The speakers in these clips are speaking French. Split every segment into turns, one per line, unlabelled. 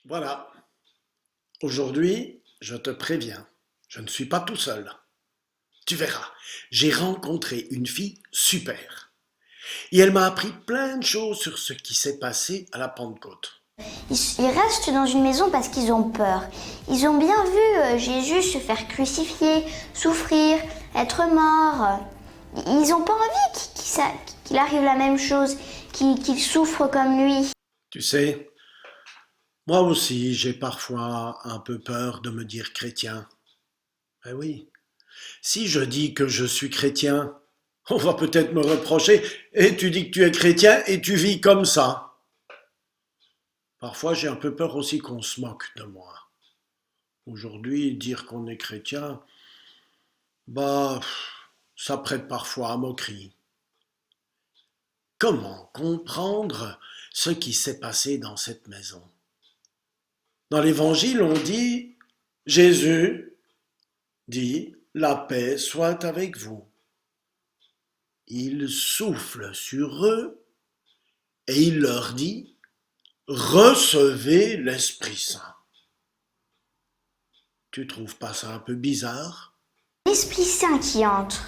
Voilà, aujourd'hui, je te préviens, je ne suis pas tout seul. Tu verras, j'ai rencontré une fille super. Et elle m'a appris plein de choses sur ce qui s'est passé à la Pentecôte.
Ils restent dans une maison parce qu'ils ont peur. Ils ont bien vu Jésus se faire crucifier, souffrir, être mort. Ils n'ont pas envie qu'il arrive la même chose, qu'il souffre comme lui.
Tu sais, moi aussi, j'ai parfois un peu peur de me dire chrétien. Eh oui, si je dis que je suis chrétien, on va peut-être me reprocher, et tu dis que tu es chrétien et tu vis comme ça. Parfois, j'ai un peu peur aussi qu'on se moque de moi. Aujourd'hui, dire qu'on est chrétien, bah, ça prête parfois à moquerie. Comment comprendre ce qui s'est passé dans cette maison? Dans l'évangile, on dit, Jésus dit, la paix soit avec vous. Il souffle sur eux et il leur dit, recevez l'Esprit Saint. Tu trouves pas ça un peu bizarre?
L'Esprit Saint qui entre,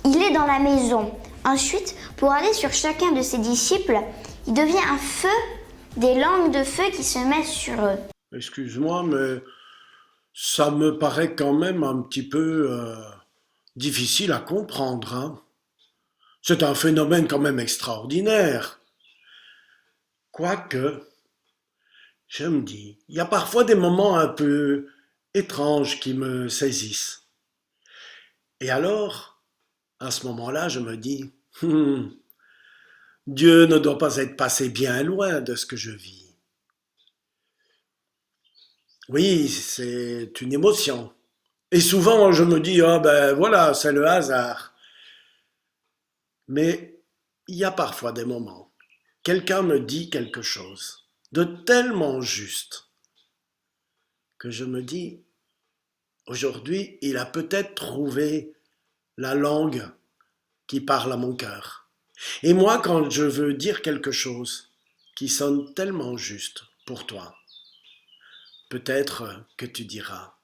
il est dans la maison. Ensuite, pour aller sur chacun de ses disciples, il devient un feu, des langues de feu qui se mettent sur eux.
Excuse-moi, mais ça me paraît quand même un petit peu difficile à comprendre, hein. C'est un phénomène quand même extraordinaire. Quoique, je me dis, il y a parfois des moments un peu étranges qui me saisissent. Et alors, à ce moment-là, je me dis, Dieu ne doit pas être passé bien loin de ce que je vis. Oui, c'est une émotion. Et souvent, je me dis, ah ben voilà, c'est le hasard. Mais il y a parfois des moments, quelqu'un me dit quelque chose de tellement juste que je me dis, aujourd'hui, il a peut-être trouvé la langue qui parle à mon cœur. Et moi, quand je veux dire quelque chose qui sonne tellement juste pour toi, peut-être que tu diras,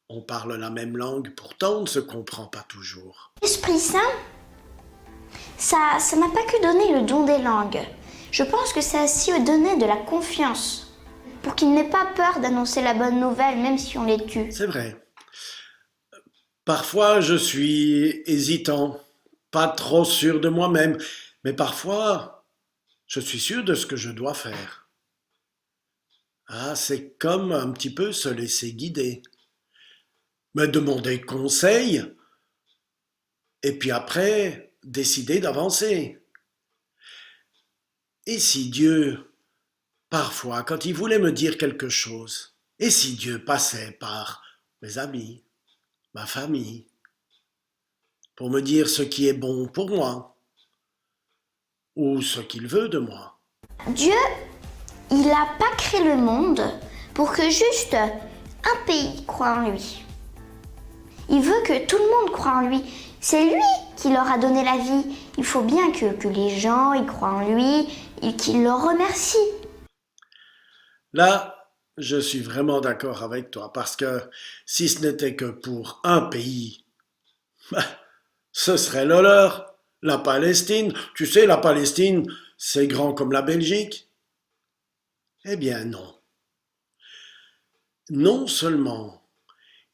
on parle la même langue, pourtant on ne se comprend pas toujours.
L'Esprit Saint, ça m'a pas que donné le don des langues. Je pense que ça a aussi donné de la confiance pour qu'ils n'aient pas peur d'annoncer la bonne nouvelle même si on les tue.
C'est vrai. Parfois, je suis hésitant, pas trop sûr de moi-même, mais parfois, je suis sûr de ce que je dois faire. Ah, c'est comme un petit peu se laisser guider, me demander conseil, et puis après, décider d'avancer. Et si Dieu, parfois, quand il voulait me dire quelque chose, et si Dieu passait par mes amis, ma famille, pour me dire ce qui est bon pour moi, ou ce qu'il veut de moi?
Dieu, il n'a pas créé le monde pour que juste un pays croie en lui. Il veut que tout le monde croie en lui. C'est lui qui leur a donné la vie. Il faut bien que les gens y croient en lui et qu'ils le remercient.
Là, je suis vraiment d'accord avec toi, parce que si ce n'était que pour un pays, bah, ce serait le leur, la Palestine. Tu sais, la Palestine, c'est grand comme la Belgique. Eh bien non. Non seulement,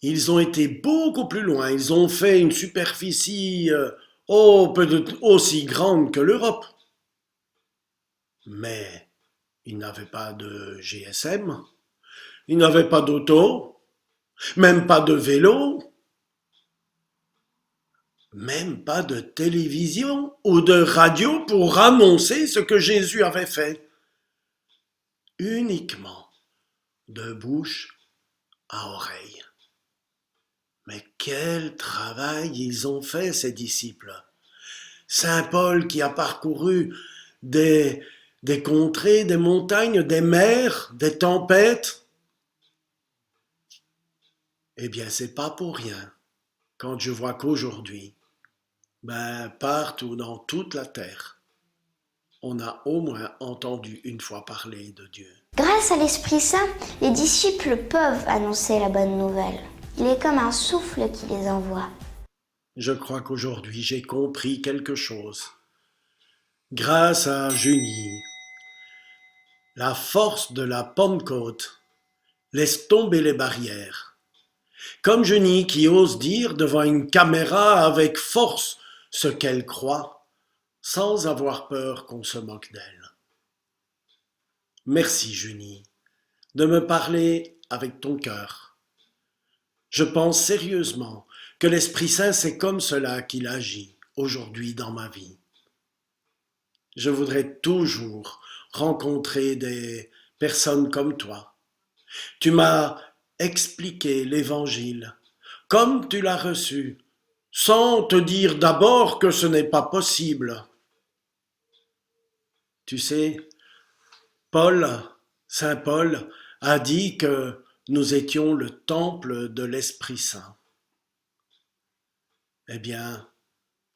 ils ont été beaucoup plus loin, ils ont fait une superficie peut-être aussi grande que l'Europe. Mais ils n'avaient pas de GSM, ils n'avaient pas d'auto, même pas de vélo, même pas de télévision ou de radio pour annoncer ce que Jésus avait fait. Uniquement de bouche à oreille. Mais quel travail ils ont fait, ces disciples. Saint Paul qui a parcouru des, des contrées, des montagnes, des mers, des tempêtes. Eh bien, c'est pas pour rien quand je vois qu'aujourd'hui, partout dans toute la terre, on a au moins entendu une fois parler de Dieu.
Grâce à l'Esprit Saint, les disciples peuvent annoncer la bonne nouvelle. Il est comme un souffle qui les envoie.
Je crois qu'aujourd'hui j'ai compris quelque chose. Grâce à Junie, la force de la Pentecôte laisse tomber les barrières. Comme Junie qui ose dire devant une caméra avec force ce qu'elle croit, sans avoir peur qu'on se moque d'elle. Merci Junie de me parler avec ton cœur. Je pense sérieusement que l'Esprit Saint, c'est comme cela qu'il agit aujourd'hui dans ma vie. Je voudrais toujours rencontrer des personnes comme toi. Tu m'as expliqué l'Évangile comme tu l'as reçu, sans te dire d'abord que ce n'est pas possible. Tu sais, Saint Paul a dit que nous étions le temple de l'Esprit Saint. Eh bien,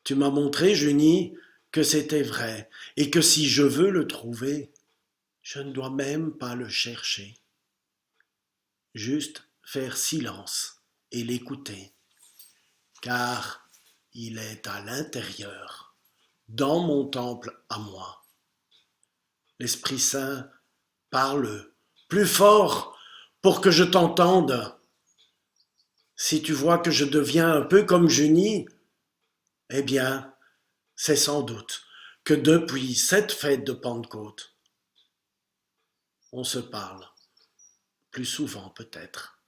tu m'as montré, Junie, que c'était vrai et que si je veux le trouver, je ne dois même pas le chercher. Juste faire silence et l'écouter, car il est à l'intérieur, dans mon temple à moi. L'Esprit Saint parle plus fort pour que je t'entende. Si tu vois que je deviens un peu comme Junie, eh bien, c'est sans doute que depuis cette fête de Pentecôte, on se parle plus souvent peut-être.